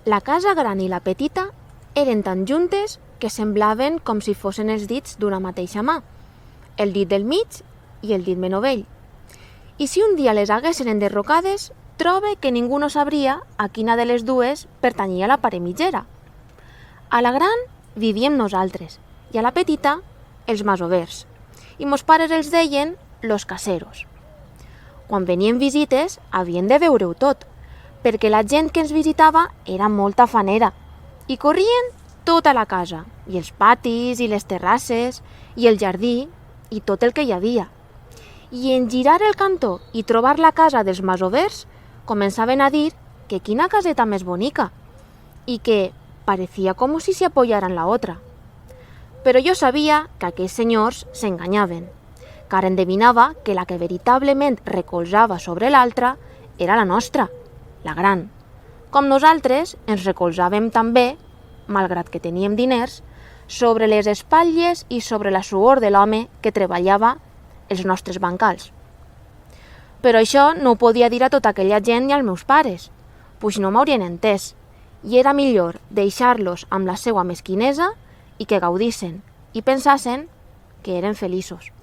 La casa gran i la petita eren tan juntes que semblaven com si fossin els dits d'una mateixa mà, el dit del mig i el dit menovell. I si un dia les haguessin enderrocades, trobe que ningú no sabria a quina de les dues pertanyia la pare mitgera. A la gran vivíem nosaltres i a la petita els masovers, i mos pares els deien los caseros. Quan venien visites havien de veure-ho tot, perquè la gent que ens visitava era molt tafanera i corrien tota la casa, i els patis, i les terrasses, i el jardí, i tot el que hi havia. I en girar el cantó i trobar la casa dels masovers, començaven a dir que quina caseta més bonica, i que parecía como si se apoyaran la otra. Però jo sabia que aquells senyors s'enganyaven, car endevinava que la que veritablement recolzava sobre l'altra era la nostra, la gran. Com nosaltres ens recolzàvem també, malgrat que teníem diners, sobre les espatlles i sobre la suor de l'home que treballava els nostres bancals. Però això no ho podia dir a tota aquella gent i als meus pares, pues no m'haurien entès, i era millor deixar-los amb la seva mesquinesa i que gaudissen i pensassen que eren feliços.